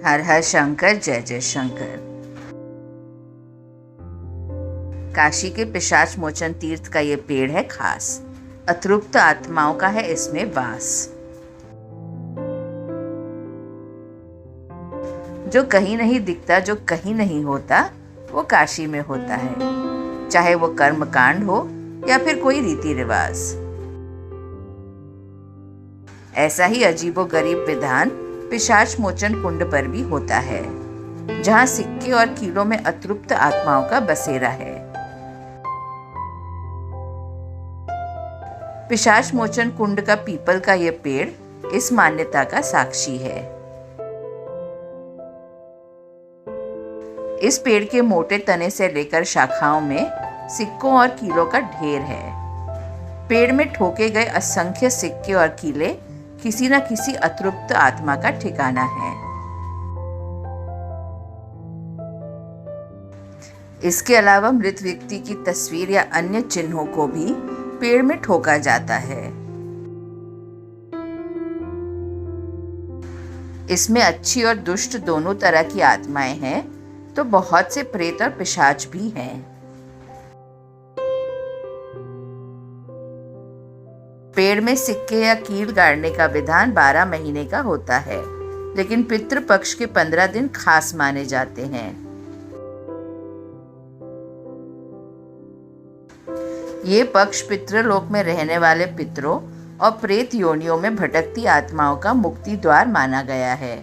हर हर शंकर, जय जय शंकर। काशी के पिशाच मोचन तीर्थ का ये पेड़ है खास। अतृप्त आत्माओं का है इसमें वास। जो कहीं नहीं दिखता, जो कहीं नहीं होता, वो काशी में होता है। चाहे वो कर्म कांड हो या फिर कोई रीति रिवाज। ऐसा ही अजीबोगरीब विधान पिशाच मोचन कुंड पर भी होता है, जहाँ सिक्के और कीलों में अतृप्त आत्माओं का बसेरा है। पिशाच मोचन कुंड का पीपल का ये पेड़ इस मान्यता का साक्षी है। इस पेड़ के मोटे तने से लेकर शाखाओं में सिक्कों और कीलों का ढेर है। पेड़ में ठोके गए असंख्य सिक्के और कीले किसी न किसी अतृप्त आत्मा का ठिकाना है। इसके अलावा मृत व्यक्ति की तस्वीर या अन्य चिन्हों को भी पेड़ में ठोका जाता है। इसमें अच्छी और दुष्ट दोनों तरह की आत्माएं हैं, तो बहुत से प्रेत और पिशाच भी हैं। पेड़ में सिक्के या कील गाड़ने का विधान 12 महीने का होता है, लेकिन पितृ पक्ष के 15 दिन खास माने जाते हैं। ये पक्ष पितृलोक में रहने वाले पितरों और प्रेत योनियों में भटकती आत्माओं का मुक्ति द्वार माना गया है।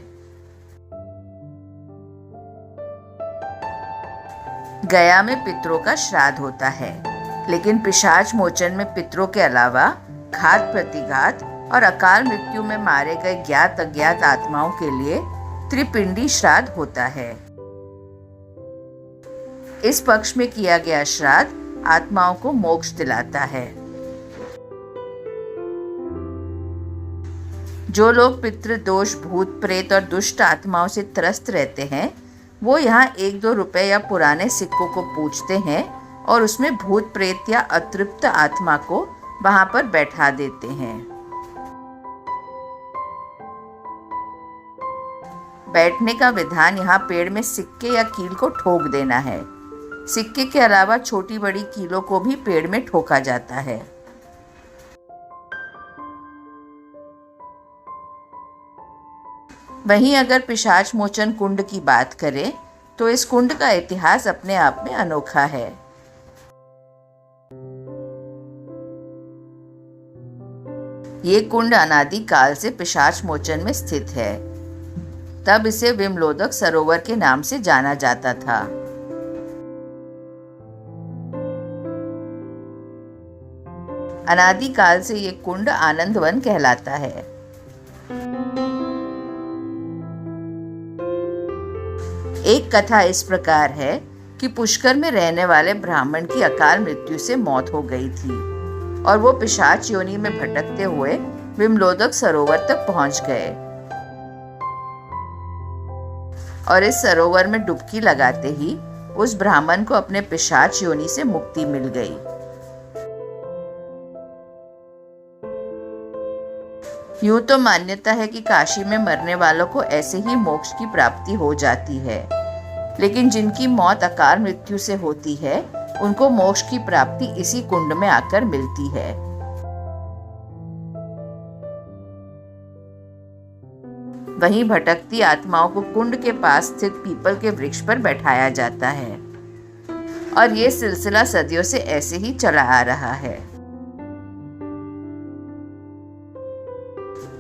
गया में पितरों का श्राद्ध होता है, लेकिन पिशाच मोचन में पितरों के अलावा घात प्रतिघात और अकाल मृत्यु में मारे गए ज्ञात अज्ञात आत्माओं के लिए त्रिपिंडी श्राद्ध होता है। इस पक्ष में किया गया श्राद्ध आत्माओं को मोक्ष दिलाता है। जो लोग पितृदोष, भूत प्रेत और दुष्ट आत्माओं से त्रस्त रहते हैं, वो यहाँ 1-2 रुपए या पुराने सिक्कों को पूजते हैं और उसमें भूत प्रेत या अतृप्त आत्मा को वहां पर बैठा देते हैं। बैठने का विधान यहाँ पेड़ में सिक्के या कील को ठोक देना है। सिक्के के अलावा छोटी बड़ी कीलों को भी पेड़ में ठोका जाता है। वहीं अगर पिशाच मोचन कुंड की बात करें तो इस कुंड का इतिहास अपने आप में अनोखा है। ये कुंड अनादि काल से पिशाच मोचन में स्थित है। तब इसे विमलोदक सरोवर के नाम से जाना जाता था। अनादि काल से ये कुंड आनंदवन कहलाता है। एक कथा इस प्रकार है कि पुष्कर में रहने वाले ब्राह्मण की अकाल मृत्यु से मौत हो गई थी और वो पिशाच योनि में भटकते हुए विमलोदक सरोवर तक पहुंच गए और इस सरोवर में डुबकी लगाते ही उस ब्राह्मण को अपने पिशाच योनि से मुक्ति मिल गई। यूं तो मान्यता है कि काशी में मरने वालों को ऐसे ही मोक्ष की प्राप्ति हो जाती है, लेकिन जिनकी मौत अकाल मृत्यु से होती है उनको मोक्ष की प्राप्ति इसी कुंड में आकर मिलती है। वहीं भटकती आत्माओं को कुंड के पास स्थित पीपल के वृक्ष पर बैठाया जाता है और ये सिलसिला सदियों से ऐसे ही चला आ रहा है।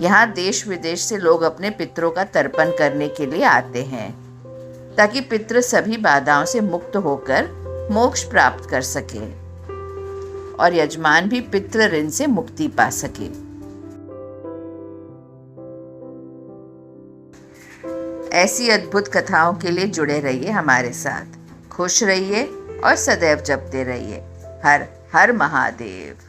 यहाँ देश विदेश से लोग अपने पितरों का तर्पण करने के लिए आते हैं, ताकि पितृ सभी बाधाओं से मुक्त होकर मोक्ष प्राप्त कर सके और यजमान भी पितृ ऋण से मुक्ति पा सके। ऐसी अद्भुत कथाओं के लिए जुड़े रहिए हमारे साथ। खुश रहिए और सदैव जपते रहिए। हर हर महादेव।